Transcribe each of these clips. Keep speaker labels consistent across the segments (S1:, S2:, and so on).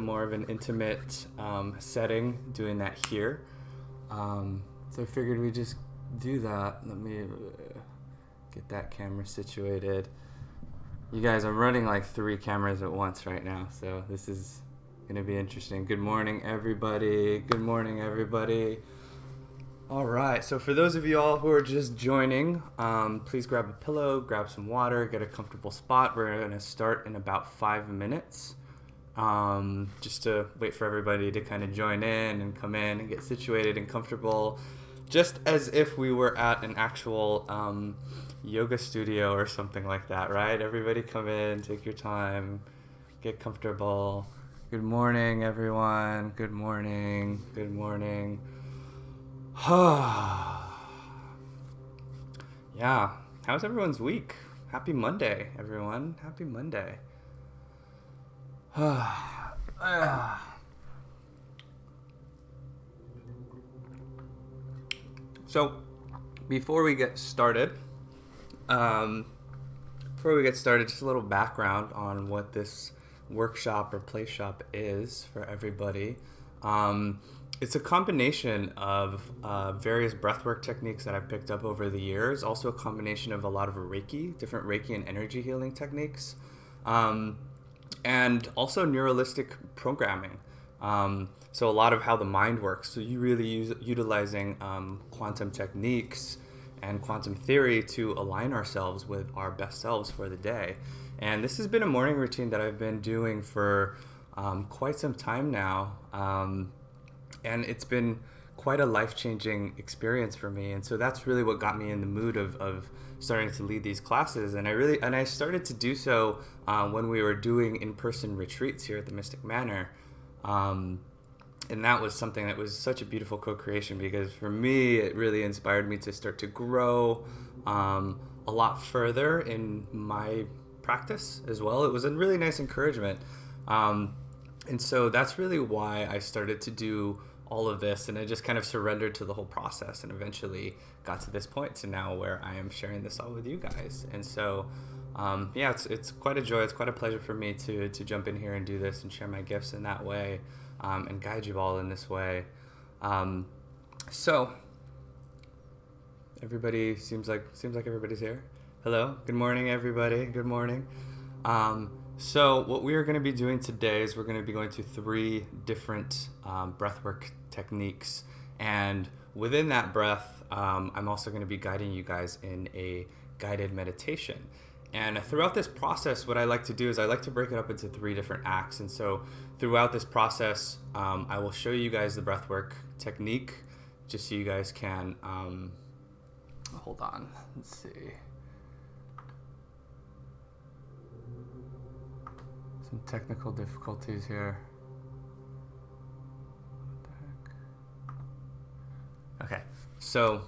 S1: more of an intimate setting, doing that here. So I figured we'd just do that. Let me get that camera situated. You guys, I'm running like 3 cameras at once right now, so this is going to be interesting. Good morning, everybody. Good morning, everybody. All right, so for those of you all who are just joining, please grab a pillow, grab some water, get a comfortable spot. We're going to start in about 5 minutes, just to wait for everybody to kind of join in and come in and get situated and comfortable, just as if we were at an actual yoga studio or something like that, right? Everybody come in, take your time, get comfortable. Good morning, everyone. Good morning. Good morning. Yeah, how's everyone's week? Happy Monday, everyone. Happy Monday. So, before we get started, just a little background on what this workshop or play shop is for everybody. It's a combination of various breathwork techniques that I've picked up over the years, also a combination of a lot of different Reiki and energy healing techniques, and also neuralistic programming. So a lot of how the mind works. So you really utilizing quantum techniques and quantum theory to align ourselves with our best selves for the day. And this has been a morning routine that I've been doing for quite some time now. And it's been quite a life-changing experience for me. And so that's really what got me in the mood of starting to lead these classes. And I started to do so when we were doing in-person retreats here at the Mystic Manor. And that was something that was such a beautiful co-creation, because for me, it really inspired me to start to grow a lot further in my practice as well. It was a really nice encouragement. And so that's really why I started to do all of this, and I just kind of surrendered to the whole process and eventually got to this point to now where I am sharing this all with you guys. And so it's quite a joy, it's quite a pleasure for me to jump in here and do this and share my gifts in that way, and guide you all in this way. So everybody seems like everybody's here. Hello, good morning, everybody. Good morning. So what we are going to be doing today is we're going to be going through 3 different breathwork techniques, and within that breath, I'm also going to be guiding you guys in a guided meditation. And throughout this process, what I like to do is I like to break it up into 3 different acts. And so throughout this process, I will show you guys the breathwork technique, just so you guys can, hold on, let's see. Some technical difficulties here. What the heck? Okay, so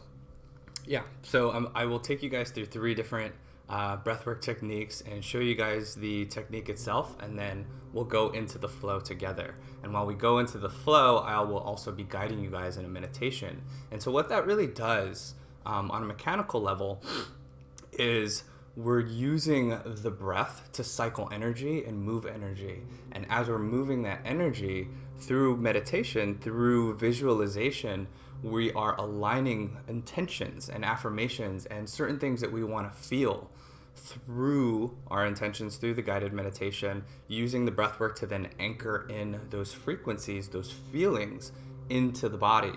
S1: I will take you guys through 3 different breathwork techniques and show you guys the technique itself, and then we'll go into the flow together. And while we go into the flow, I will also be guiding you guys in a meditation. And so what that really does on a mechanical level is we're using the breath to cycle energy and move energy. And as we're moving that energy through meditation, through visualization, we are aligning intentions and affirmations and certain things that we want to feel through our intentions, through the guided meditation, using the breath work to then anchor in those frequencies, those feelings into the body.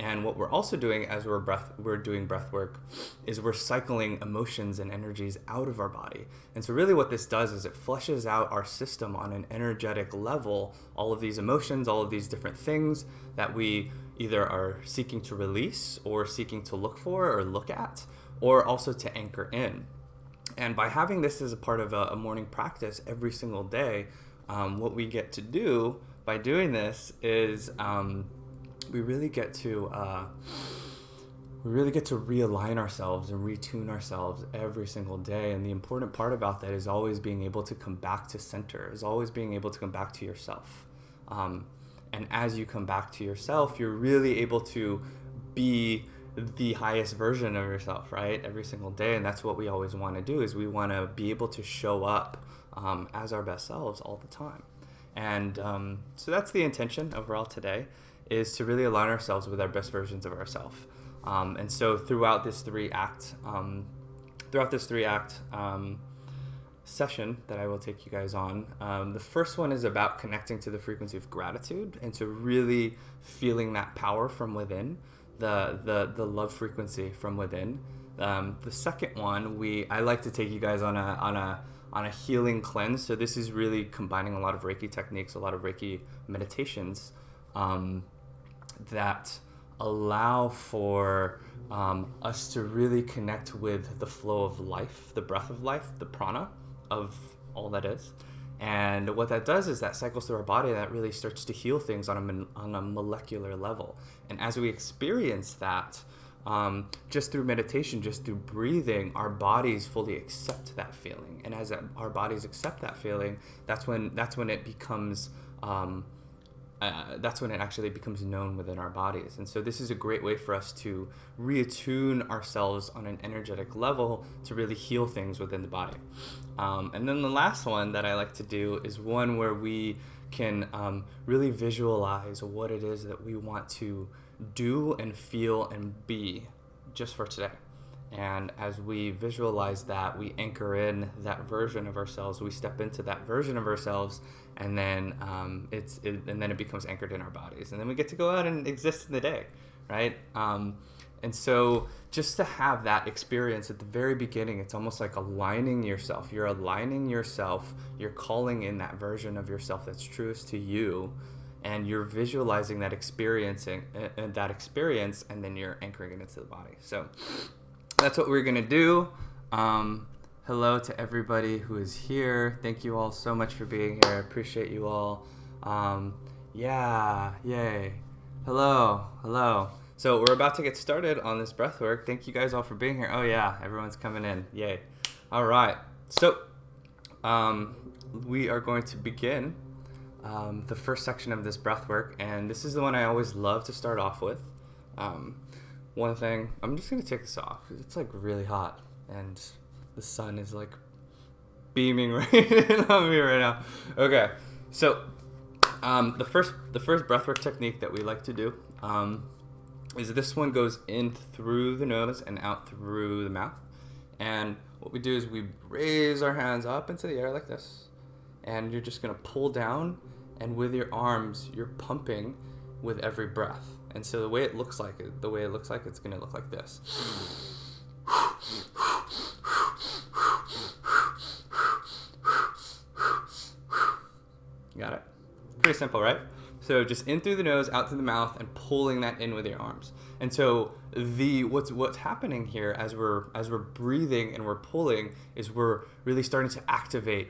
S1: And what we're also doing as we're doing breath work is we're cycling emotions and energies out of our body. And so really what this does is it flushes out our system on an energetic level, all of these emotions, all of these different things that we either are seeking to release or seeking to look for or look at, or also to anchor in. And by having this as a part of a morning practice every single day, what we get to do by doing this is we really get to realign ourselves and retune ourselves every single day. And the important part about that is always being able to come back to center, is always being able to come back to yourself. And as you come back to yourself, you're really able to be the highest version of yourself, right? Every single day. And that's what we always want to do, is we want to be able to show up as our best selves all the time. And so that's the intention overall today, is to really align ourselves with our best versions of ourselves. And so throughout this three act session that I will take you guys on, the first one is about connecting to the frequency of gratitude and to really feeling that power from within, the love frequency from within. The second one, I like to take you guys on a healing cleanse. So this is really combining a lot of Reiki techniques, a lot of Reiki meditations that allow for us to really connect with the flow of life, the breath of life, the prana of all that is. And what that does is that cycles through our body, that really starts to heal things on a molecular level. And as we experience that, just through meditation, just through breathing, our bodies fully accept that feeling. And as our bodies accept that feeling, that's when it becomes that's when it actually becomes known within our bodies. And so this is a great way for us to reattune ourselves on an energetic level to really heal things within the body. And then the last one that I like to do is one where we can really visualize what it is that we want to do and feel and be just for today. And as we visualize that, we anchor in that version of ourselves. We step into that version of ourselves, and then it becomes anchored in our bodies. And then we get to go out and exist in the day, right? And so just to have that experience at the very beginning, it's almost like aligning yourself. You're aligning yourself. You're calling in that version of yourself that's truest to you, and you're visualizing that experience, and then you're anchoring it into the body. So that's what we're going to do. Hello to everybody who is here. Thank you all so much for being here. I appreciate you all. Yay. Hello. So we're about to get started on this breath work. Thank you guys all for being here. Oh yeah, everyone's coming in. Yay. All right. So we are going to begin the first section of this breath work, and this is the one I always love to start off with. One thing, I'm just going to take this off because it's like really hot and the sun is like beaming right on me right now. Okay, so the first breathwork technique that we like to do is this one goes in through the nose and out through the mouth. And what we do is we raise our hands up into the air like this, and you're just going to pull down, and with your arms you're pumping with every breath. And so the way it looks like, it's going to look like this. Got it? Pretty simple, right? So just in through the nose, out through the mouth, and pulling that in with your arms. And so what's happening here as we're breathing and we're pulling is we're really starting to activate.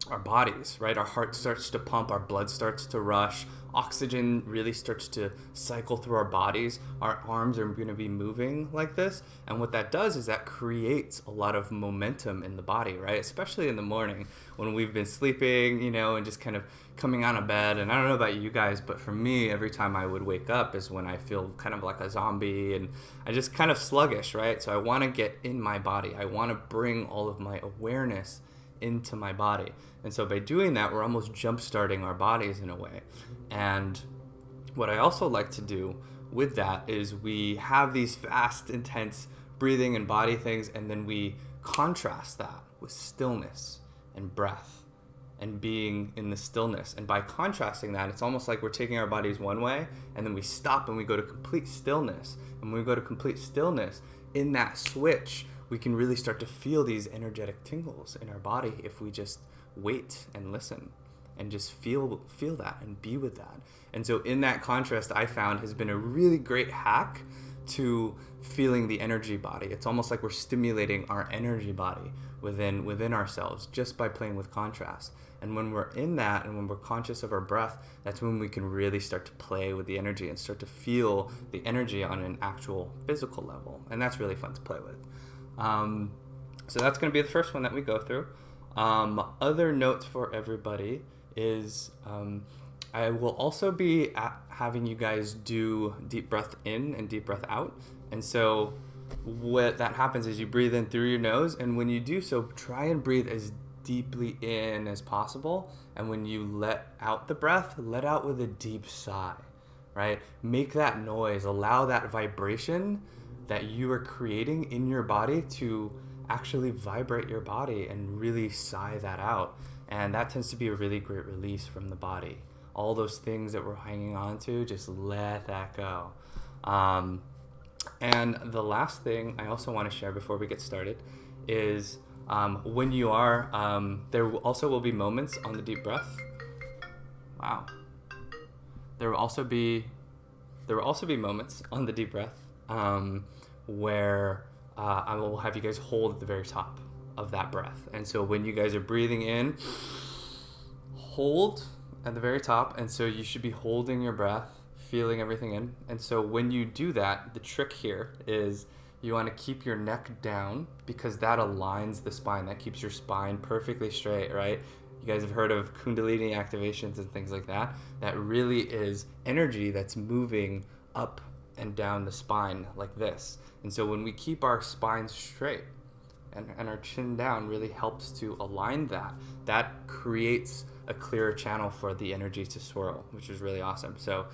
S1: Our bodies, right? Our heart starts to pump, our blood starts to rush, oxygen really starts to cycle through our bodies. Our arms are going to be moving like this, and what that does is that creates a lot of momentum in the body, right? Especially in the morning when we've been sleeping, and just kind of coming out of bed. And I don't know about you guys, but for me, every time I would wake up is when I feel kind of like a zombie, and I just kind of sluggish, right? So I want to get in my body. I want to bring all of my awareness into my body. And so by doing that, we're almost jump-starting our bodies in a way. And what I also like to do with that is we have these fast, intense breathing and body things, and then we contrast that with stillness and breath and being in the stillness. And by contrasting that, it's almost like we're taking our bodies one way, and then we stop and we go to complete stillness. And when we go to complete stillness, in that switch, we can really start to feel these energetic tingles in our body if we just wait and listen and just feel that and be with that. And so in that contrast, I found has been a really great hack to feeling the energy body. It's almost like we're stimulating our energy body within ourselves just by playing with contrast. And when we're in that and when we're conscious of our breath, that's when we can really start to play with the energy and start to feel the energy on an actual physical level. And that's really fun to play with. So that's going to be the first one that we go through. Other notes for everybody is I will also be having you guys do deep breath in and deep breath out. And so what that happens is you breathe in through your nose, and when you do so, try and breathe as deeply in as possible. And when you let out the breath, let out with a deep sigh, right? Make that noise, allow that vibration that you are creating in your body to actually vibrate your body and really sigh that out. And that tends to be a really great release from the body. All those things that we're hanging on to, just let that go. And the last thing I also want to share before we get started is when you are, there also will be moments on the deep breath. Wow. There will also be moments on the deep breath where I will have you guys hold at the very top of that breath. And so when you guys are breathing in, hold at the very top. And so you should be holding your breath, feeling everything in. And so when you do that, the trick here is you want to keep your neck down because that aligns the spine. That keeps your spine perfectly straight, right? You guys have heard of Kundalini activations and things like that. That really is energy that's moving up and down the spine like this. And so when we keep our spine straight and our chin down, really helps to align that. That creates a clearer channel for the energy to swirl, which is really awesome. So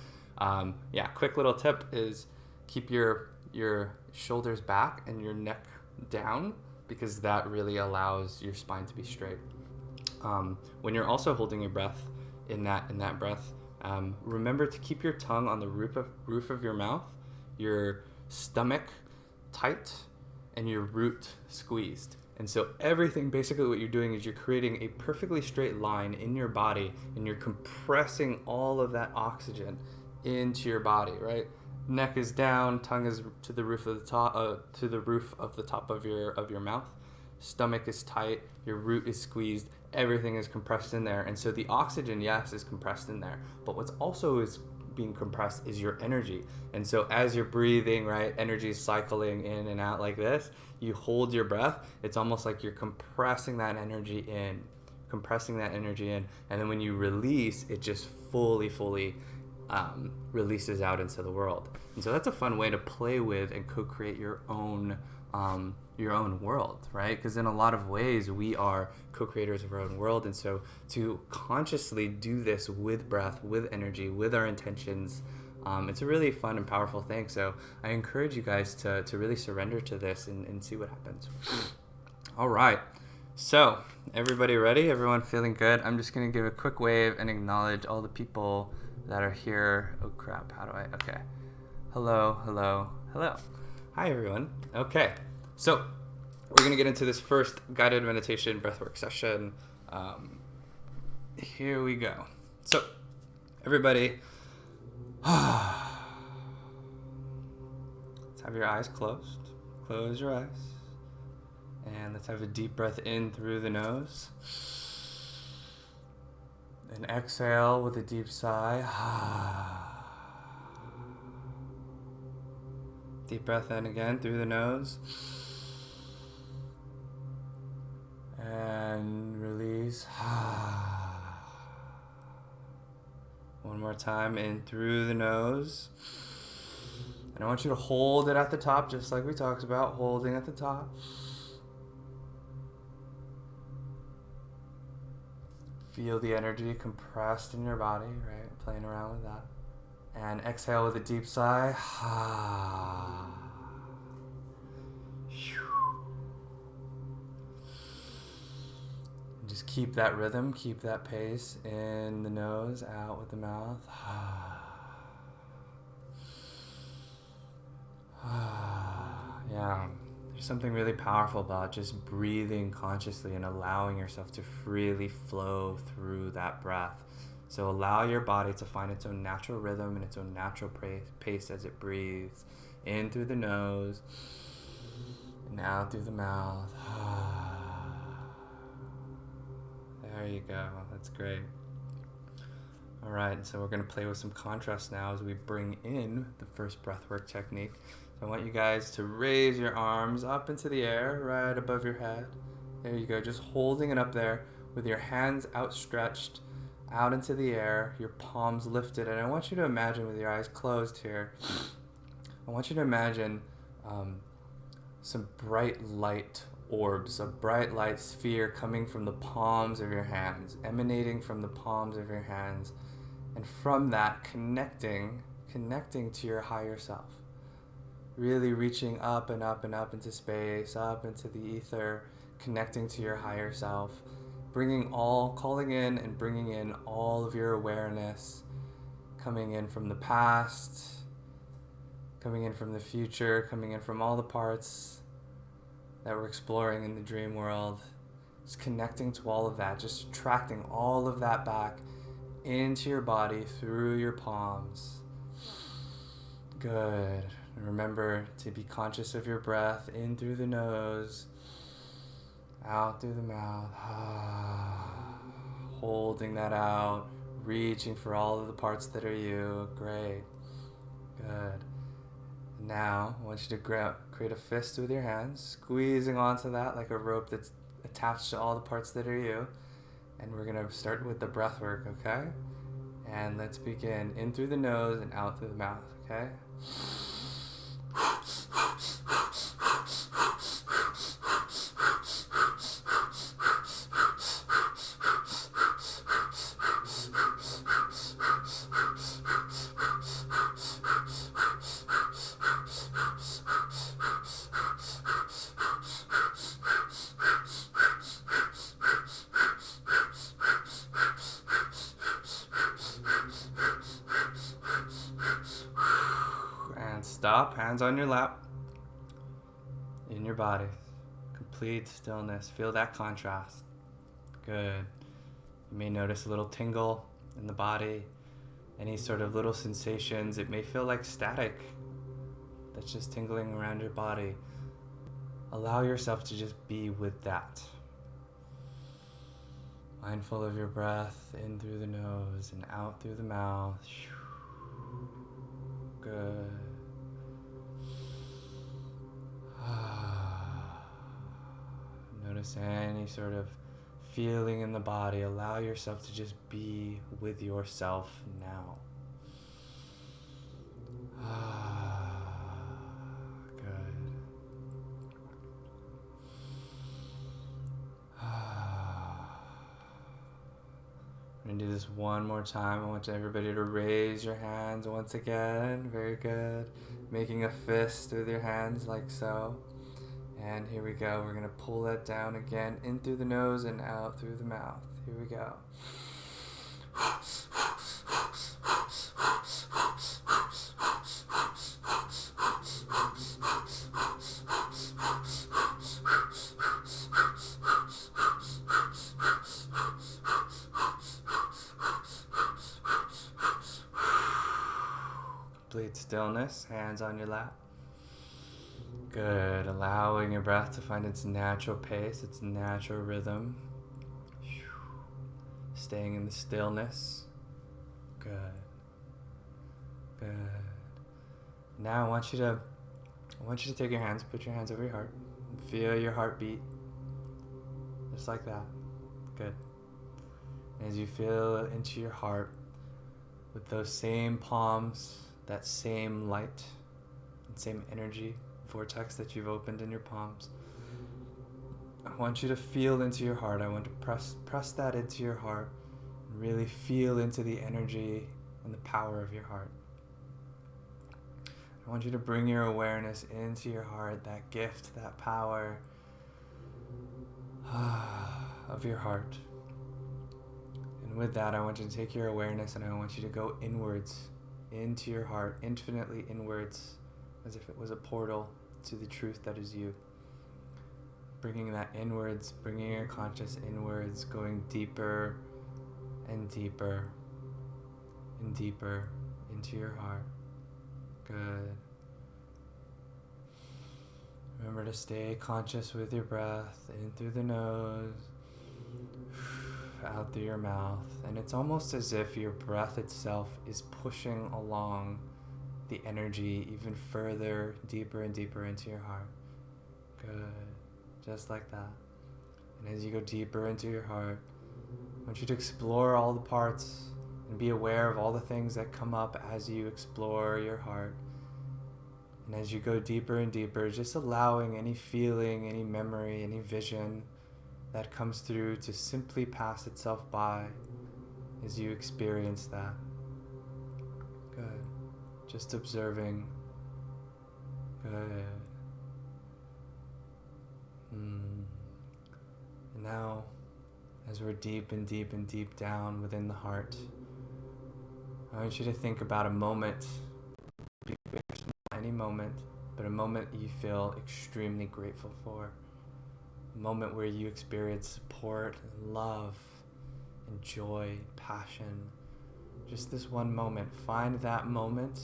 S1: quick little tip is keep your shoulders back and your neck down because that really allows your spine to be straight. When you're also holding your breath in that breath, remember to keep your tongue on the roof of your mouth, your stomach tight, and your root squeezed. And so everything, basically what you're doing is you're creating a perfectly straight line in your body, and you're compressing all of that oxygen into your body, right? Neck is down, tongue is to the roof of the top of your mouth. Stomach is tight, your root is squeezed, everything is compressed in there. And so the oxygen, yes, is compressed in there, but what's also is being compressed is your energy. And so as you're breathing, right, energy is cycling in and out like this. You hold your breath, it's almost like you're compressing that energy in, and then when you release, it just fully releases out into the world. And so that's a fun way to play with and co-create your own world, right? Because in a lot of ways we are co-creators of our own world. And so to consciously do this with breath, with energy, with our intentions, it's a really fun and powerful thing. So I encourage you guys to really surrender to this and see what happens. All right. So everybody ready? Everyone feeling good? I'm just going to give a quick wave and acknowledge all the people that are here. Oh crap. How do I? Okay. Hello. Hi everyone. Okay. So we're going to get into this first guided meditation breathwork session. Here we go. So everybody, let's have your eyes closed. Close your eyes. And let's have a deep breath in through the nose. And exhale with a deep sigh. Deep breath in again through the nose. And release. One more time, in through the nose. And I want you to hold it at the top, just like we talked about, holding at the top. Feel the energy compressed in your body, right? Playing around with that. And exhale with a deep sigh. Just keep that rhythm, keep that pace in the nose, out with the mouth. Yeah, there's something really powerful about just breathing consciously and allowing yourself to freely flow through that breath. So allow your body to find its own natural rhythm and its own natural pace as it breathes in through the nose and out through the mouth. There you go. That's great. All right, so we're going to play with some contrast now as we bring in the first breathwork technique. So I want you guys to raise your arms up into the air right above your head. There you go, just holding it up there with your hands outstretched out into the air, your palms lifted. And I want you to imagine, with your eyes closed here, I want you to imagine some bright light orbs, a bright light sphere coming from the palms of your hands, emanating from the palms of your hands, and from that connecting to your higher self. Really reaching up and up and up into space, up into the ether, connecting to your higher self, calling in and bringing in all of your awareness, coming in from the past, coming in from the future, coming in from all the parts that we're exploring in the dream world. Just connecting to all of that, just attracting all of that back into your body through your palms. Good. And remember to be conscious of your breath in through the nose, out through the mouth. Holding that out, reaching for all of the parts that are you. Great. Good. Now, I want you to create a fist with your hands, squeezing onto that like a rope that's attached to all the parts that are you. And we're going to start with the breath work, okay? And let's begin in through the nose and out through the mouth, okay? Stop, hands on your lap, in your body, complete stillness. Feel that contrast. Good. You may notice a little tingle in the body, any sort of little sensations. It may feel like static that's just tingling around your body. Allow yourself to just be with that. Mindful of your breath in through the nose and out through the mouth. Good. Notice any sort of feeling in the body. Allow yourself to just be with yourself now. Good. I'm going to do this one more time. I want everybody to raise your hands once again. Very good. Making a fist with your hands like so. And here we go. We're going to pull that down again, in through the nose and out through the mouth. Here we go. Complete stillness, hands on your lap. Good. Allowing your breath to find its natural pace, its natural rhythm. Staying in the stillness. Good. Good. Now I want you to take your hands, put your hands over your heart, and feel your heartbeat. Just like that. Good. And as you feel into your heart with those same palms, that same light and same energy vortex that you've opened in your palms, I want you to feel into your heart. I want to press that into your heart and really feel into the energy and the power of your heart. I want you to bring your awareness into your heart, that gift, that power of your heart. And with that, I want you to take your awareness and I want you to go inwards into your heart, infinitely inwards, as if it was a portal to the truth that is you. Bringing that inwards, bringing your conscious inwards, going deeper and deeper and deeper into your heart. Good. Remember to stay conscious with your breath, in through the nose, out through your mouth. And it's almost as if your breath itself is pushing along the energy even further, deeper and deeper into your heart. Good. Just like that. And as you go deeper into your heart, I want you to explore all the parts and be aware of all the things that come up as you explore your heart. And as you go deeper and deeper, just allowing any feeling, any memory, any vision that comes through to simply pass itself by as you experience that. Good. Just observing. Good. And now, as we're deep and deep and deep down within the heart, I want you to think about a moment, any moment, but a moment you feel extremely grateful for. A moment where you experience support, and love, and joy, passion. Just this one moment. Find that moment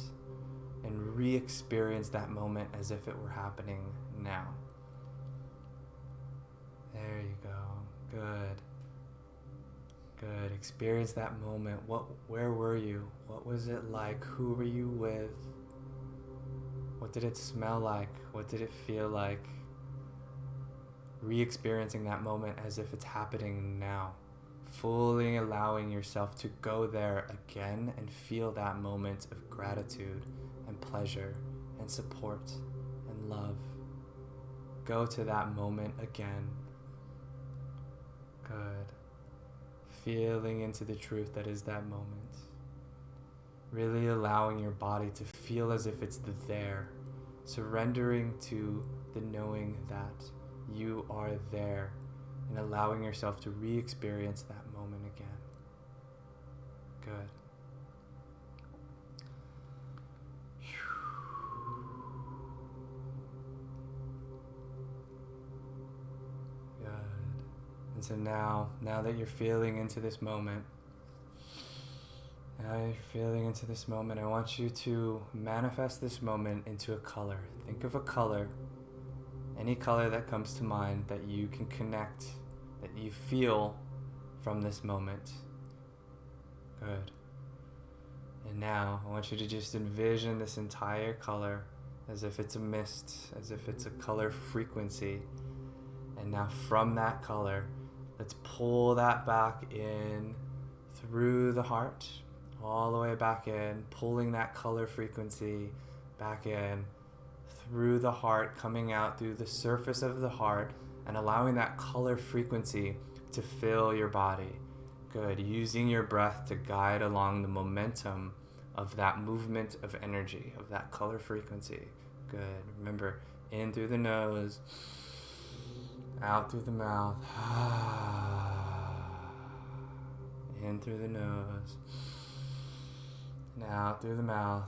S1: and re-experience that moment as if it were happening now. There you go. Good. Good. Experience that moment. Where were you? What was it like? Who were you with? What did it smell like? What did it feel like? Re-experiencing that moment as if it's happening now. Fully allowing yourself to go there again and feel that moment of gratitude and pleasure and support and love. Go to that moment again. Good. Feeling into the truth that is that moment. Really allowing your body to feel as if it's there. Surrendering to the knowing that you are there and allowing yourself to re-experience that moment again. Good. Good. And so now that you're feeling into this moment, I want you to manifest this moment into a color. Think of a color, any color that comes to mind that you can connect, that you feel from this moment. Good. And now I want you to just envision this entire color as if it's a mist, as if it's a color frequency. And now from that color, let's pull that back in through the heart, all the way back in, pulling that color frequency back in through the heart, coming out through the surface of the heart, and allowing that color frequency to fill your body. Good. Using your breath to guide along the momentum of that movement of energy, of that color frequency. Good. Remember, in through the nose, out through the mouth. In through the nose, and out through the mouth.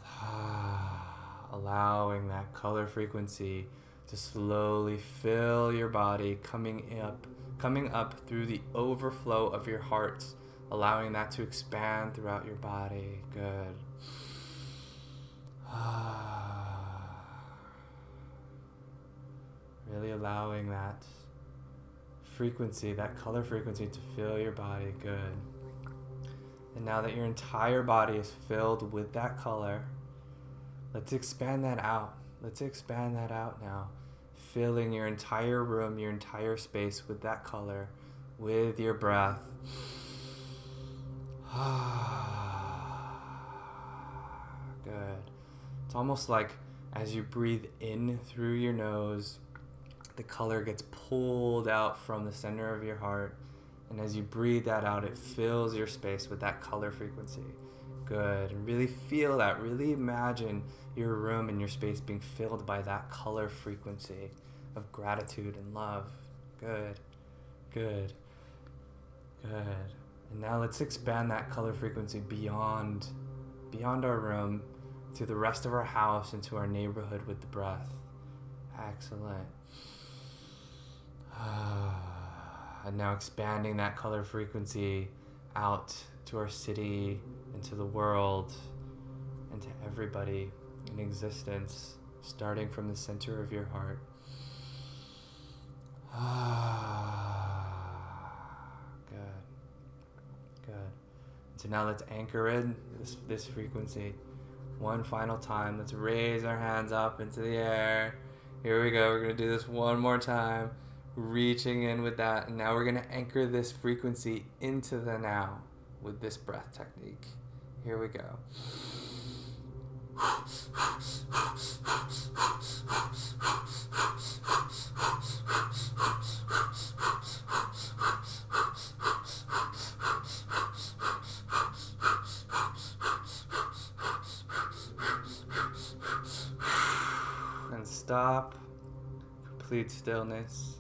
S1: Allowing that color frequency to slowly fill your body, coming up through the overflow of your heart, allowing that to expand throughout your body. Good. Really allowing that frequency, that color frequency, to fill your body. Good. And now that your entire body is filled with that color, let's expand that out. Let's expand that out now. Filling your entire room, your entire space with that color, with your breath. Good. It's almost like as you breathe in through your nose, the color gets pulled out from the center of your heart. And as you breathe that out, it fills your space with that color frequency. Good. And really feel that. Really imagine your room and your space being filled by that color frequency of gratitude and love. Good. Good. Good. And now let's expand that color frequency beyond our room to the rest of our house and to our neighborhood with the breath. Excellent. And now expanding that color frequency out to our city, into the world, and to everybody in existence, starting from the center of your heart. Good. Good. So now let's anchor in this frequency one final time. Let's raise our hands up into the air. Here we go. We're going to do this one more time. Reaching in with that, and now we're going to anchor this frequency into the now with this breath technique. Here we go. And stop. Complete stillness.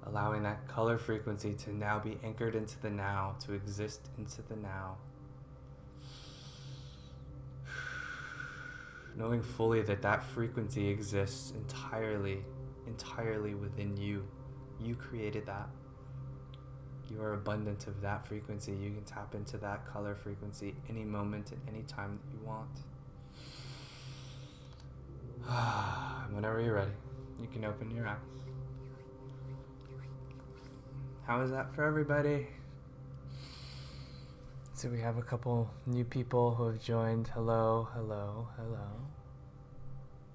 S1: Allowing that color frequency to now be anchored into the now, to exist into the now. Knowing fully that that frequency exists entirely within you. You created that. You are abundant of that frequency. You can tap into that color frequency any moment at any time that you want. Whenever you're ready, you can open your eyes. How is that for everybody? So we have a couple new people who have joined. Hello, hello, hello.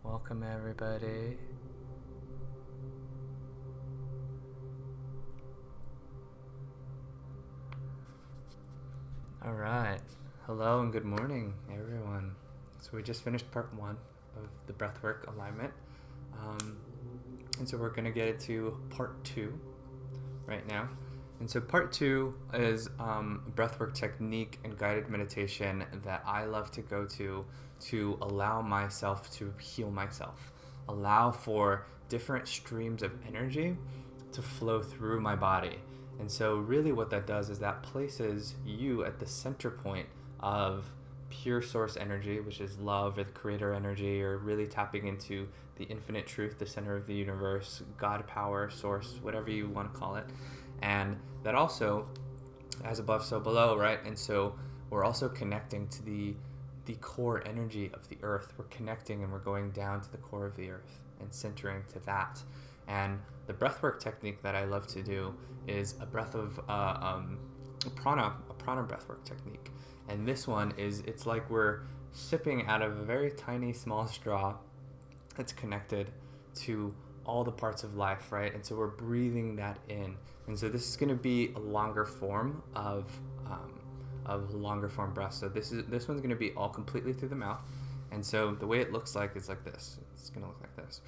S1: Welcome everybody. All right. Hello and good morning, everyone. So we just finished part 1 of the Breathwork Alignment. And so we're going to get into part 2 right now. And so part 2 is breathwork technique and guided meditation that I love to go to allow myself to heal myself, allow for different streams of energy to flow through my body. And so really what that does is that places you at the center point of pure source energy, which is love or the creator energy, or really tapping into the infinite truth, the center of the universe, God power, source, whatever you want to call it. And that also, as above, so below, right? And so we're also connecting to the core energy of the earth. We're connecting and we're going down to the core of the earth and centering to that. And the breathwork technique that I love to do is a breath of a prana breathwork technique. And this one is, it's like we're sipping out of a very tiny, small straw that's connected to all the parts of life, right? And so we're breathing that in. And so this is going to be a longer form of longer form breath. So this one's going to be all completely through the mouth. And so the way it looks like is like this. It's going to look like this.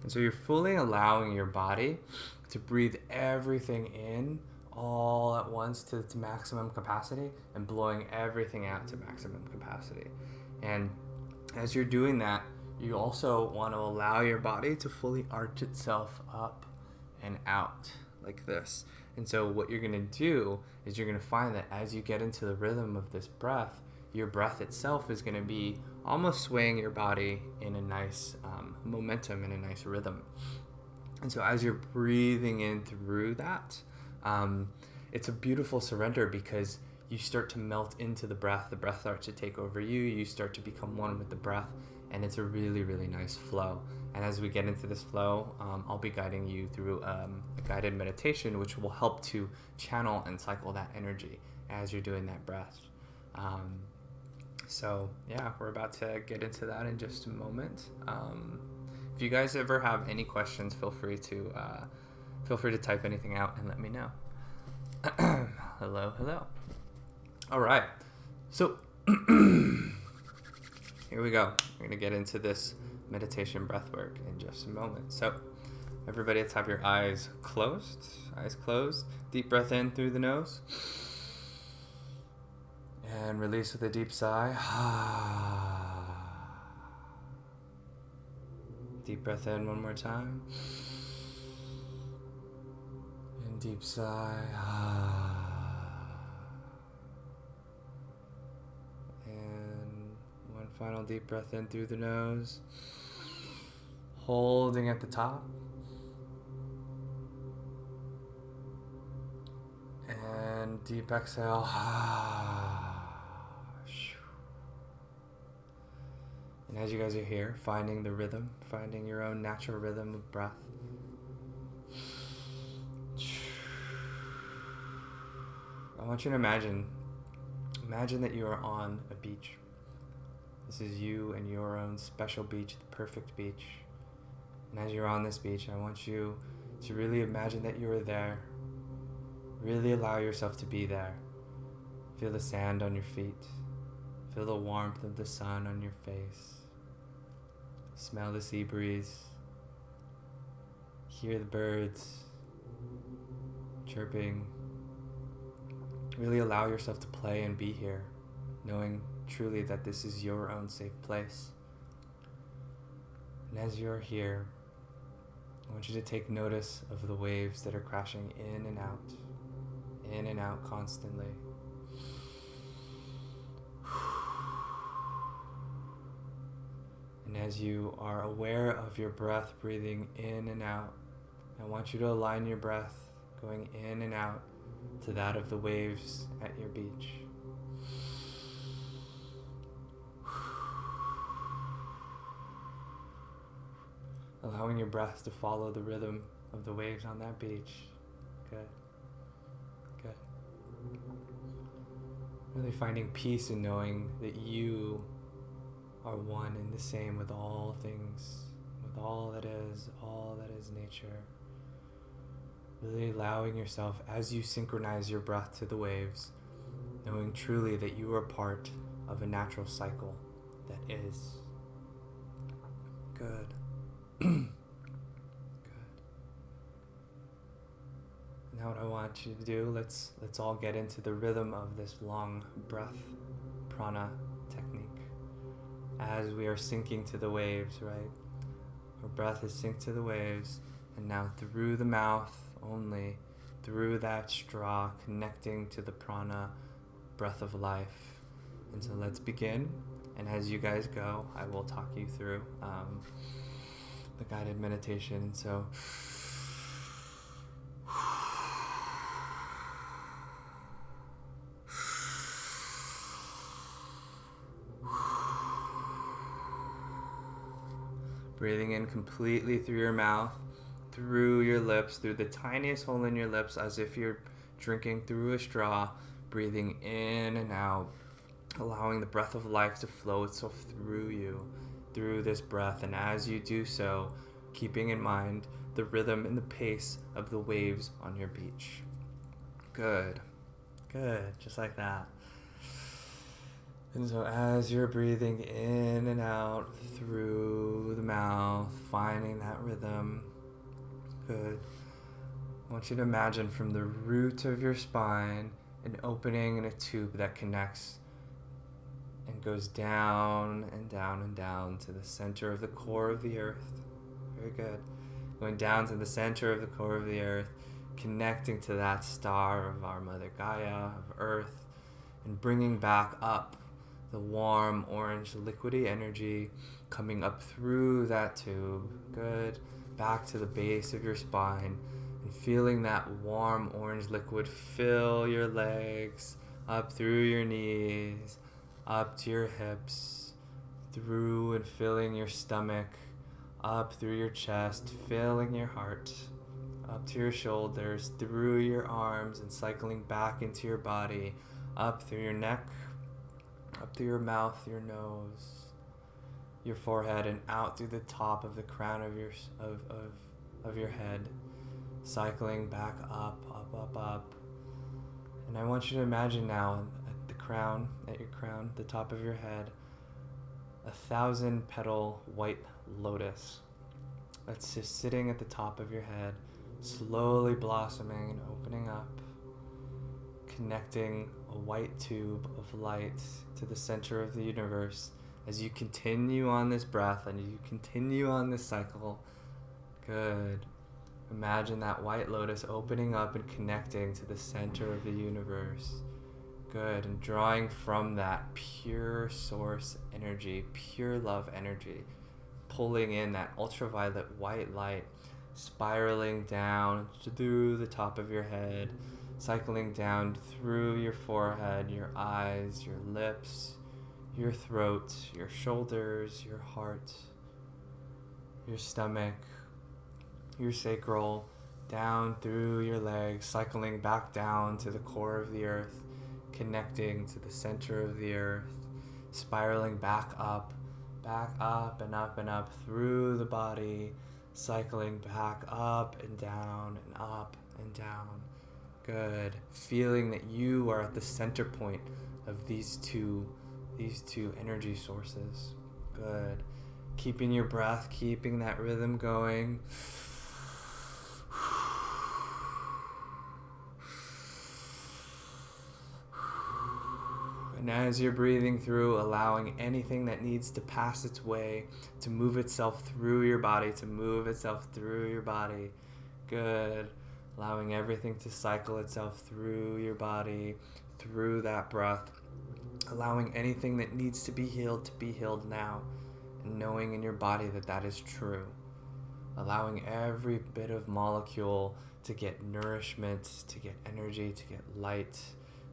S1: And so you're fully allowing your body to breathe everything in all at once to maximum capacity and blowing everything out to maximum capacity. And as you're doing that, you also want to allow your body to fully arch itself up and out like this. And so what you're going to do is you're going to find that as you get into the rhythm of this breath, your breath itself is going to be almost swaying your body in a nice momentum, in a nice rhythm. And so as you're breathing in through that, it's a beautiful surrender because you start to melt into the breath starts to take over you start to become one with the breath, and it's a really, really nice flow. And as we get into this flow, I'll be guiding you through a guided meditation, which will help to channel and cycle that energy as you're doing that breath. So yeah, we're about to get into that in just a moment. If you guys ever have any questions, feel free to type anything out and let me know. Hello. All right, so here we go. We're gonna get into this meditation breath work in just a moment. So everybody, let's have your eyes closed. Deep breath in through the nose. And release with a deep sigh. Deep breath in one more time. And deep sigh. And one final deep breath in through the nose. Holding at the top. And deep exhale. And as you guys are here, finding the rhythm, finding your own natural rhythm of breath. I want you to imagine that you are on a beach. This is you and your own special beach, the perfect beach. And as you're on this beach, I want you to really imagine that you are there. Really allow yourself to be there. Feel the sand on your feet. Feel the warmth of the sun on your face. Smell the sea breeze. Hear the birds chirping. Really allow yourself to play and be here, knowing truly that this is your own safe place. And as you're here, I want you to take notice of the waves that are crashing in and out constantly. And as you are aware of your breath breathing in and out, I want you to align your breath going in and out to that of the waves at your beach. Allowing your breath to follow the rhythm of the waves on that beach. Good. Good. Really finding peace in knowing that you are one and the same with all things, with all that is nature. Really allowing yourself, as you synchronize your breath to the waves, knowing truly that you are part of a natural cycle that is. Good. Good. Now what I want you to do, let's all get into the rhythm of this long breath prana technique. As we are sinking to the waves, right? Our breath is synced to the waves, and now through the mouth only, through that straw, connecting to the prana, breath of life. And so let's begin, and as you guys go, I will talk you through the guided meditation. And so breathing in completely through your mouth, through your lips, through the tiniest hole in your lips, as if you're drinking through a straw, breathing in and out, allowing the breath of life to flow itself through you, through this breath. And as you do so, keeping in mind the rhythm and the pace of the waves on your beach. Good. Good. Just like that. And so as you're breathing in and out through the mouth, finding that rhythm. Good. I want you to imagine from the root of your spine an opening in a tube that connects and goes down and down and down to the center of the core of the earth. Very good. Going down to the center of the core of the earth, connecting to that star of our Mother Gaia, of Earth, and bringing back up the warm orange liquidy energy coming up through that tube. Good. Back to the base of your spine, and feeling that warm orange liquid fill your legs, up through your knees, up to your hips, through and filling your stomach, up through your chest, filling your heart, up to your shoulders, through your arms, and cycling back into your body, up through your neck, up through your mouth, your nose, your forehead, and out through the top of the crown of your head, cycling back up, And I want you to imagine now at your crown, the top of your head, 1,000-petal white lotus that's just sitting at the top of your head, slowly blossoming and opening up, connecting a white tube of light to the center of the universe. As you continue on this breath and you continue on this cycle. Good. Imagine that white lotus opening up and connecting to the center of the universe. Good. And drawing from that pure source energy, pure love energy, pulling in that ultraviolet white light, spiraling down through the top of your head, cycling down through your forehead, your eyes, your lips, your throat, your shoulders, your heart, your stomach, your sacral, down through your legs, cycling back down to the core of the earth, connecting to the center of the earth, spiraling back up and up and up through the body, cycling back up and down and up and down. Good. Feeling that you are at the center point of these two energy sources. Good. Keeping your breath, keeping that rhythm going. And as you're breathing through, allowing anything that needs to pass its way to move itself through your body, Good. Allowing everything to cycle itself through your body, through that breath. Allowing anything that needs to be healed now. And knowing in your body that that is true. Allowing every bit of molecule to get nourishment, to get energy, to get light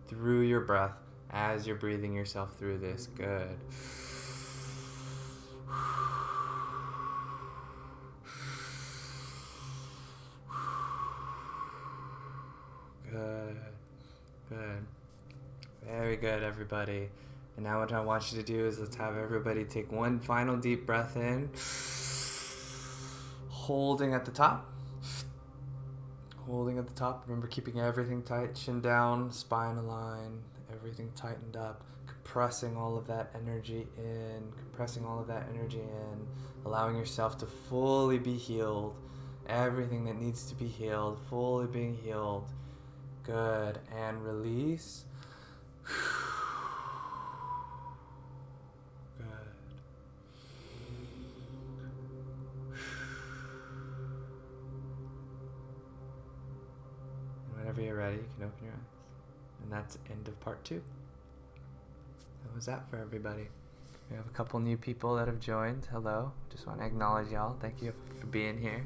S1: through your breath as you're breathing yourself through this. Good. Good. Good. Very good, everybody. And now what I want you to do is let's have everybody take one final deep breath in. Holding at the top. Remember keeping everything tight, chin down, spine aligned, everything tightened up. Compressing all of that energy in, allowing yourself to fully be healed. Everything that needs to be healed, fully being healed. Good. And release. Whenever you're ready, you can open your eyes. And that's the end of part 2. How was that for everybody? We have a couple new people that have joined. Hello. Just want to acknowledge y'all. Thank you for being here.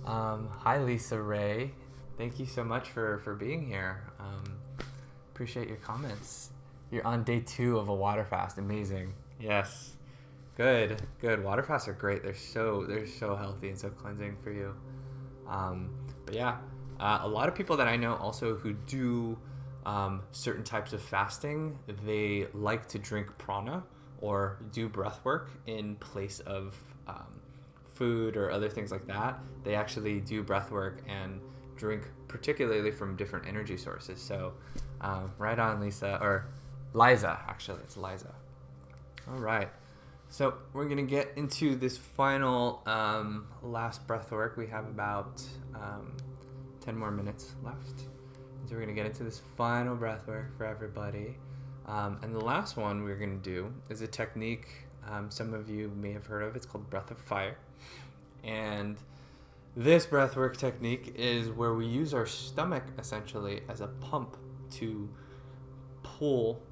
S1: Hi, Lisa Ray. Thank you so much for being here. Appreciate your comments. You're on day 2 of a water fast. Amazing. Yes. Good. Water fasts are great. They're so healthy and so cleansing for you. But yeah. A lot of people that I know also who do certain types of fasting, they like to drink prana or do breath work in place of food or other things like that. They actually do breath work and drink particularly from different energy sources. So right on, Lisa, or Liza, actually. It's Liza. All right. So we're going to get into this final last breath work. We have about 10 more minutes left. So we're going to get into this final breath work for everybody. And the last one we're going to do is a technique some of you may have heard of. It's called breath of fire. And this breathwork technique is where we use our stomach essentially as a pump to pull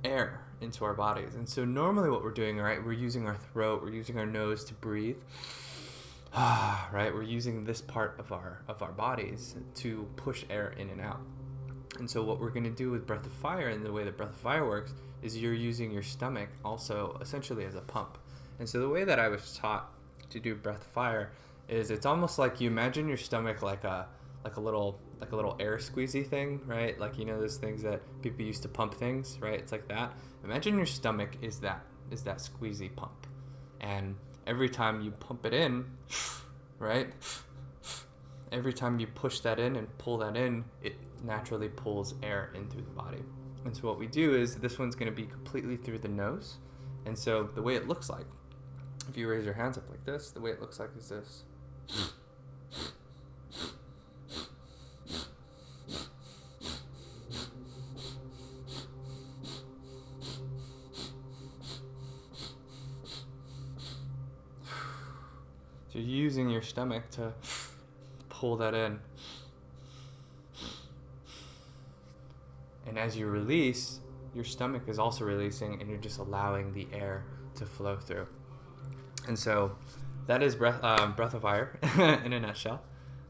S1: air into our bodies. And so normally what we're doing, right, we're using our throat, we're using our nose to breathe. Right, we're using this part of our bodies to push air in and out. And so what we're going to do with breath of fire, and the way that breath of fire works, is you're using your stomach also essentially as a pump. And so the way that I was taught to do breath of fire is it's almost like you imagine your stomach like a little air squeezy thing, right? Like, you know, those things that people used to pump things, right? It's like that. Imagine your stomach is that squeezy pump. And every time you pump it in, right? Every time you push that in and pull that in, it naturally pulls air in through the body. And so what we do is this one's going to be completely through the nose. And so the way it looks like, if you raise your hands up like this, the way it looks like is this. So you're using your stomach to pull that in. And as you release, your stomach is also releasing, and you're just allowing the air to flow through. And so that is breath of fire in a nutshell.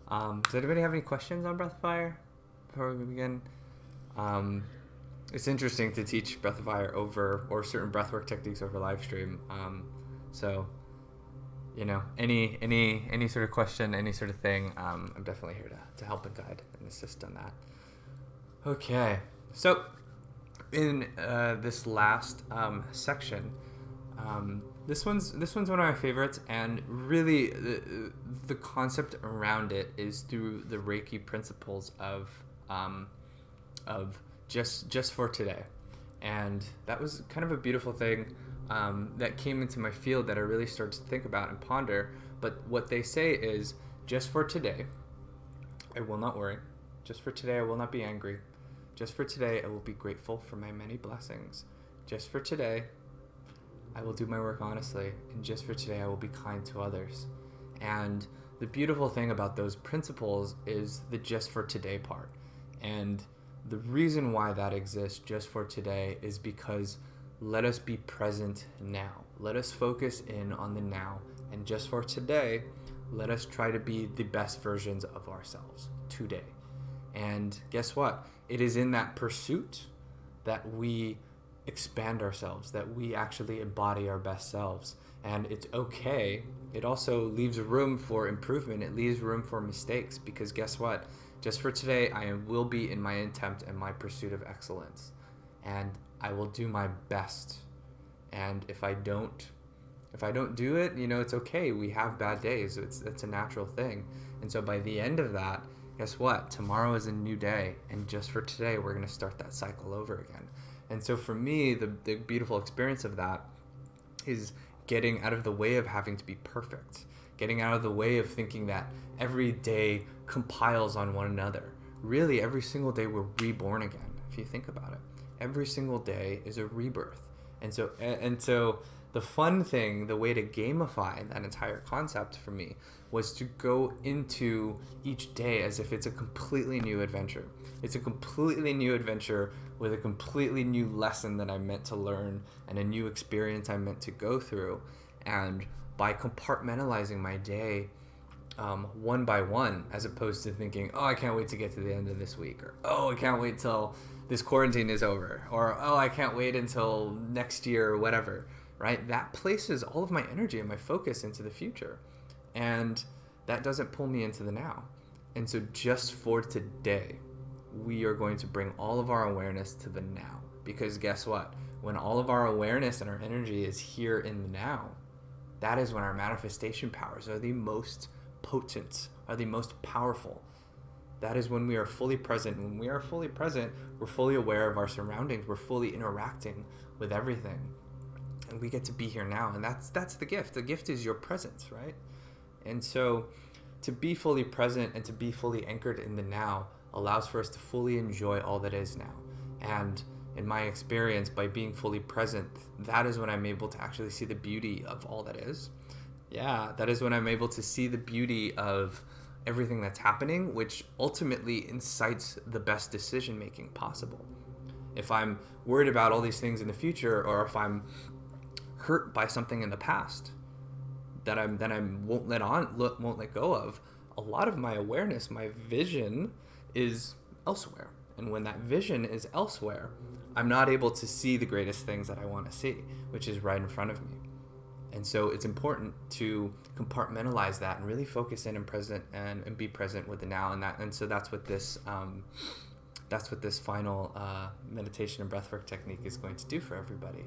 S1: Does anybody have any questions on breath of fire before we begin? It's interesting to teach breath of fire or certain breathwork techniques over live stream. So, you know, any sort of question, any sort of thing, I'm definitely here to help and guide and assist on that. Okay, so in this last section, This one's one of my favorites, and really the concept around it is through the Reiki principles of just for today. And that was kind of a beautiful thing that came into my field that I really started to think about and ponder. But what they say is, just for today, I will not worry. Just for today, I will not be angry. Just for today, I will be grateful for my many blessings. Just for today, I will do my work honestly. And just for today, I will be kind to others. And the beautiful thing about those principles is the just for today part. And the reason why that exists, just for today, is because let us be present now. Let us focus in on the now. And just for today, let us try to be the best versions of ourselves today. And guess what? It is in that pursuit that we expand ourselves, that we actually embody our best selves. And it's okay. It also leaves room for improvement. It leaves room for mistakes, because guess what? Just for today, I will be in my attempt and my pursuit of excellence. And I will do my best. And if I don't do it, it's okay. We have bad days. It's a natural thing. And so by the end of that, guess what? Tomorrow is a new day. And just for today, we're going to start that cycle over again. And so for me, the beautiful experience of that is getting out of the way of having to be perfect, getting out of the way of thinking that every day compiles on one another. Really, every single day we're reborn again, if you think about it. Every single day is a rebirth. And so the fun thing, the way to gamify that entire concept for me, was to go into each day as if it's a completely new adventure. It's a completely new adventure with a completely new lesson that I'm meant to learn and a new experience I'm meant to go through. And by compartmentalizing my day one by one, as opposed to thinking, oh, I can't wait to get to the end of this week, or oh, I can't wait till this quarantine is over, or oh, I can't wait until next year, or whatever, right? That places all of my energy and my focus into the future. And that doesn't pull me into the now. And so just for today, we are going to bring all of our awareness to the now. Because guess what? When all of our awareness and our energy is here in the now, that is when our manifestation powers are the most potent, are the most powerful. That is when we are fully present. When we are fully present, we're fully aware of our surroundings. We're fully interacting with everything. And we get to be here now. And that's the gift. The gift is your presence, right? And so to be fully present and to be fully anchored in the now allows for us to fully enjoy all that is now. And in my experience, by being fully present, that is when I'm able to actually see the beauty of all that is. Yeah, that is when I'm able to see the beauty of everything that's happening, which ultimately incites the best decision making possible. If I'm worried about all these things in the future, or if I'm hurt by something in the past that I won't let go of, a lot of my awareness, my vision is elsewhere. And when that vision is elsewhere, I'm not able to see the greatest things that I want to see, which is right in front of me. And so it's important to compartmentalize that and really focus in and present and be present with the now. And so that's what this final meditation and breathwork technique is going to do for everybody.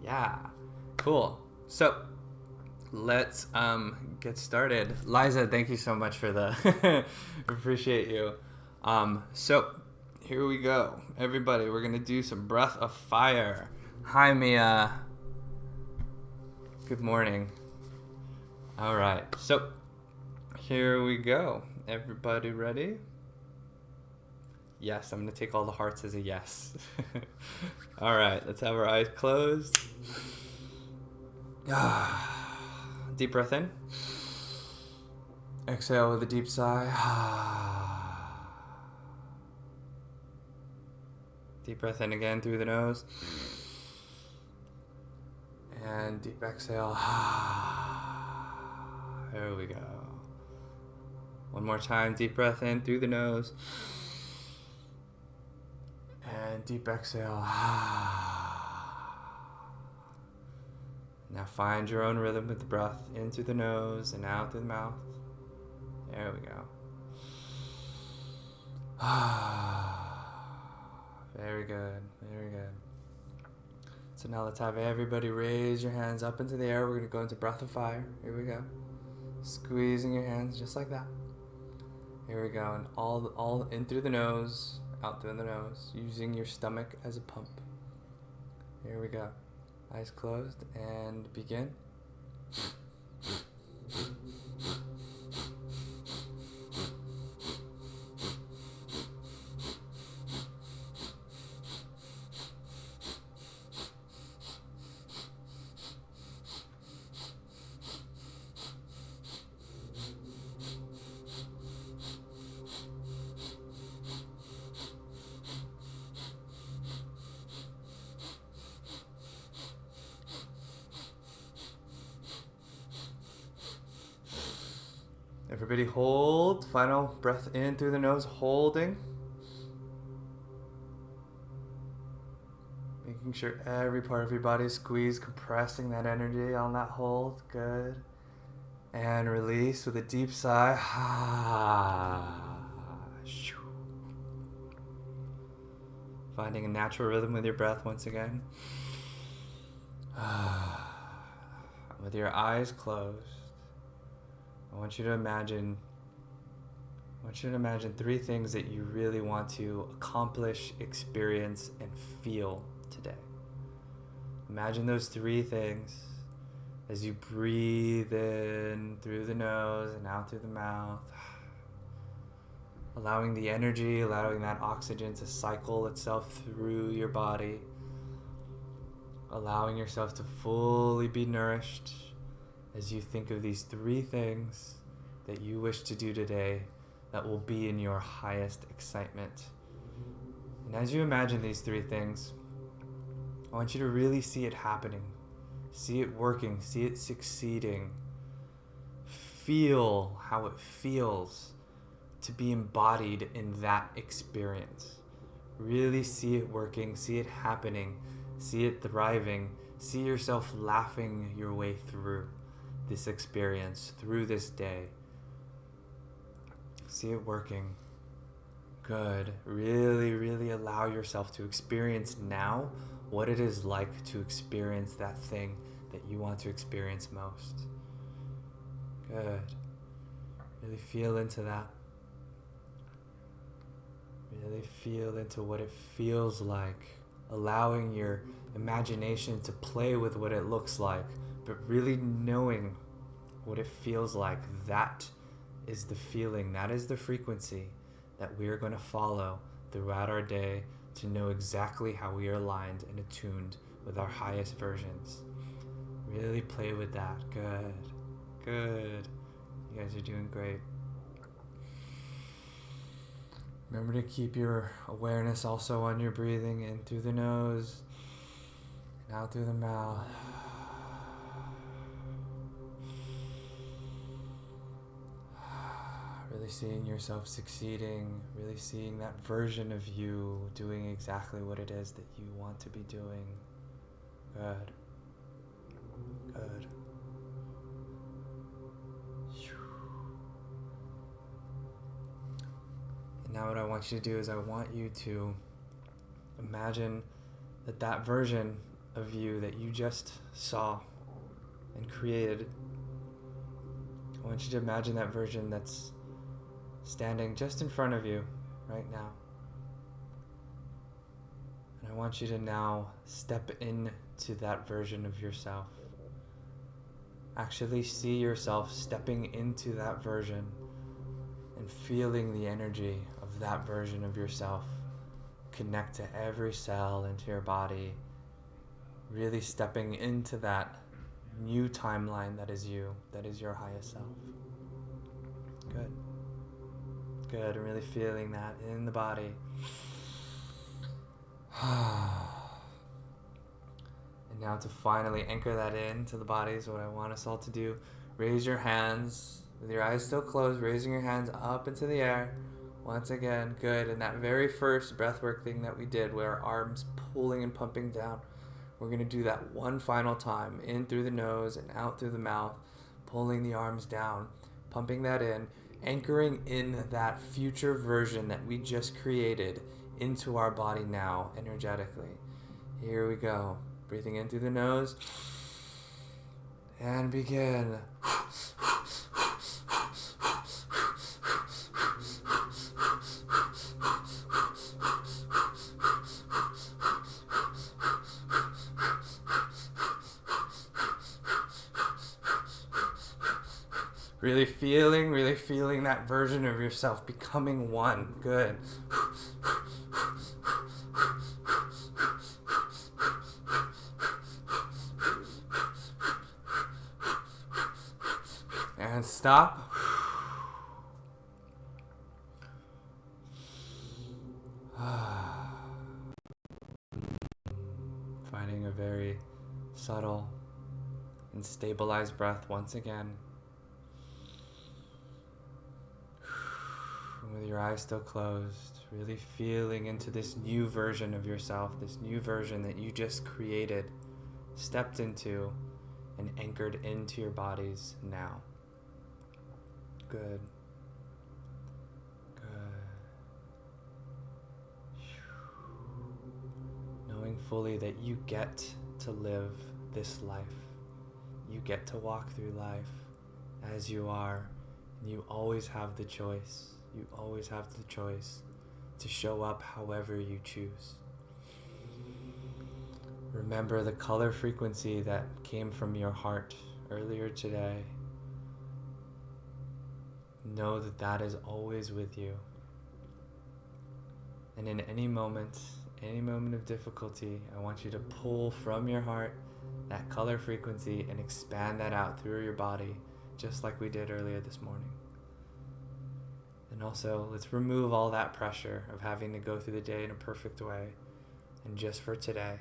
S1: Yeah, cool. So let's get started. Liza, thank you so much for the appreciate you. So here we go, everybody. We're gonna do some breath of fire. Hi, Mia. Good morning. All right, so here we go. Everybody ready? Yes, I'm gonna take all the hearts as a yes. All right, let's have our eyes closed. Deep breath in. Exhale with a deep sigh. Deep breath in again through the nose. And deep exhale. There we go. One more time. Deep breath in through the nose. And deep exhale. Now find your own rhythm with the breath in through the nose and out through the mouth. There we go. Very good. Very good. So now let's have everybody raise your hands up into the air. We're going to go into breath of fire. Here we go. Squeezing your hands just like that. Here we go. And all in through the nose, out through the nose, using your stomach as a pump. Here we go. Eyes closed and begin. Everybody hold. Final breath in through the nose, holding. Making sure every part of your body is squeezed, compressing that energy on that hold. Good. And release with a deep sigh. Finding a natural rhythm with your breath once again. With your eyes closed. I want you to imagine 3 things that you really want to accomplish, experience, and feel today. Imagine those 3 things as you breathe in through the nose and out through the mouth. Allowing the energy, allowing that oxygen to cycle itself through your body. Allowing yourself to fully be nourished as you think of these 3 things that you wish to do today that will be in your highest excitement. And as you imagine these 3 things, I want you to really see it happening. See it working, see it succeeding. Feel how it feels to be embodied in that experience. Really see it working, see it happening, see it thriving, see yourself laughing your way through this experience, through this day. See it working. Good. Really, really allow yourself to experience now what it is like to experience that thing that you want to experience most. Good. Really feel into that. Really feel into what it feels like. Allowing your imagination to play with what it looks like, but really knowing what it feels like. That is the feeling, that is the frequency that we are going to follow throughout our day to know exactly how we are aligned and attuned with our highest versions. Really play with that. Good. Good. You guys are doing great. Remember to keep your awareness also on your breathing in through the nose and out through the mouth. Really seeing yourself succeeding, really seeing that version of you doing exactly what it is that you want to be doing. Good. Good. And now what I want you to do is I want you to imagine that version of you that you just saw and created, I want you to imagine that version that's standing just in front of you right now. And I want you to now step into that version of yourself. Actually see yourself stepping into that version and feeling the energy of that version of yourself connect to every cell into your body, really stepping into that new timeline that is you, that is your highest self. Good. Good, and really feeling that in the body. And now to finally anchor that into the body is what I want us all to do. Raise your hands with your eyes still closed, raising your hands up into the air. Once again, good. And that very first breathwork thing that we did where our arms pulling and pumping down, we're going to do that one final time, in through the nose and out through the mouth, pulling the arms down, pumping that in, anchoring in that future version that we just created into our body now, energetically. Here we go. Breathing in through the nose. And begin. Really feeling that version of yourself becoming one. Good. And stop. Finding a very subtle and stabilized breath once again. With your eyes still closed, really feeling into this new version of yourself, this new version that you just created, stepped into, and anchored into your bodies now. Good. Good. Knowing fully that you get to live this life. You get to walk through life as you are, and you always have the choice. You always have the choice to show up however you choose. Remember the color frequency that came from your heart earlier today. Know that that is always with you. And in any moment of difficulty, I want you to pull from your heart that color frequency and expand that out through your body, just like we did earlier this morning. And also, let's remove all that pressure of having to go through the day in a perfect way. And just for today,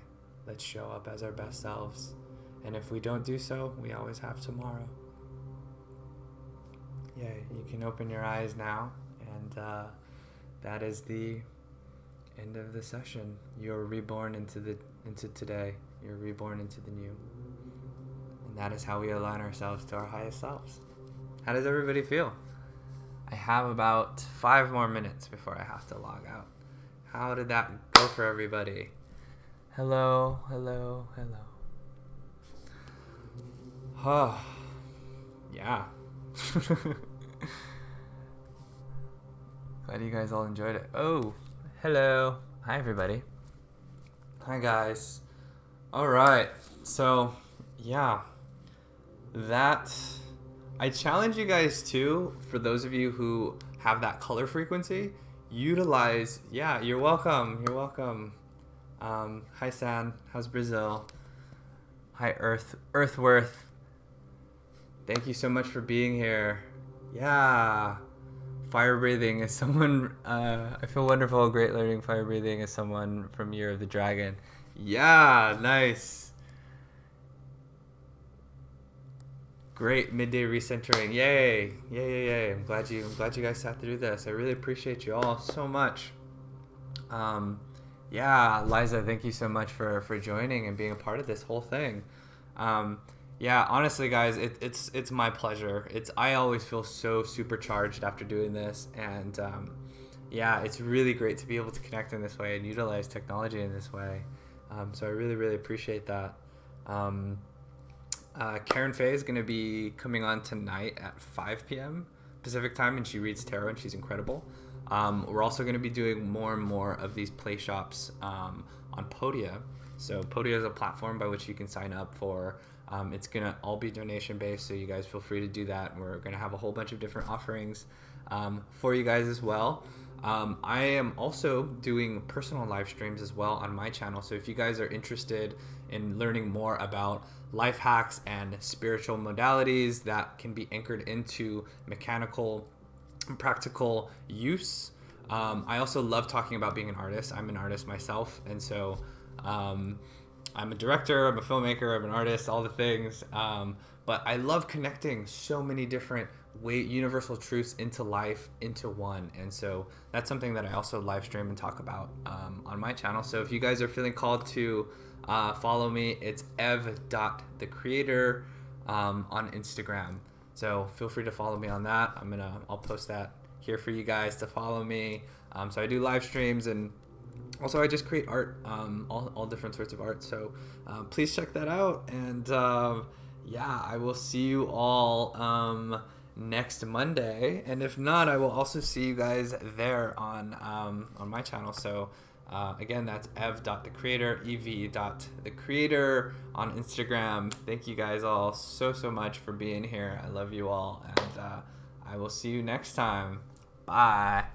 S1: let's show up as our best selves. And if we don't do so, we always have tomorrow. Yay, you can open your eyes now. And that is the end of the session. You're reborn into today. You're reborn into the new. And that is how we align ourselves to our highest selves. How does everybody feel? I have about 5 more minutes before I have to log out. How did that go for everybody? Hello. Oh, yeah. Glad you guys all enjoyed it. Oh, hello. Hi, everybody. Hi, guys. All right. So, yeah. I challenge you guys too, for those of you who have that color frequency, utilize, you're welcome. Hi San, how's Brazil? Hi Earthworth. Thank you so much for being here. Yeah. Fire breathing is someone, I feel wonderful, great learning fire breathing is someone from Year of the Dragon. Yeah, nice. Great midday recentering. Yay. I'm glad you guys sat through this. I really appreciate you all so much. Liza, thank you so much for joining and being a part of this whole thing. Honestly guys, it's my pleasure. I always feel so supercharged after doing this, and it's really great to be able to connect in this way and utilize technology in this way. So I really appreciate that. Karen Faye is going to be coming on tonight at 5 p.m. Pacific time, and she reads tarot, and she's incredible. We're also going to be doing more and more of these play shops on Podia. So Podia is a platform by which you can sign up for. It's going to all be donation based, so you guys feel free to do that. We're going to have a whole bunch of different offerings for you guys as well. I am also doing personal live streams as well on my channel. So if you guys are interested in learning more about life hacks and spiritual modalities that can be anchored into mechanical and practical use, I also love talking about being an artist. I'm an artist myself, and so I'm a director, I'm a filmmaker, I'm an artist, all the things. But I love connecting so many different universal truths into life, into one. And so that's something that I also live stream and talk about on my channel. So if you guys are feeling called to follow me, it's ev.thecreator on Instagram. So feel free to follow me on that. I'll post that here for you guys to follow me. So I do live streams, and Also, I just create art, all different sorts of art. So please check that out. And yeah, I will see you all next Monday. And if not, I will also see you guys there on my channel. So again, that's ev.thecreator, ev.thecreator on Instagram. Thank you guys all so much for being here. I love you all. And I will see you next time. Bye.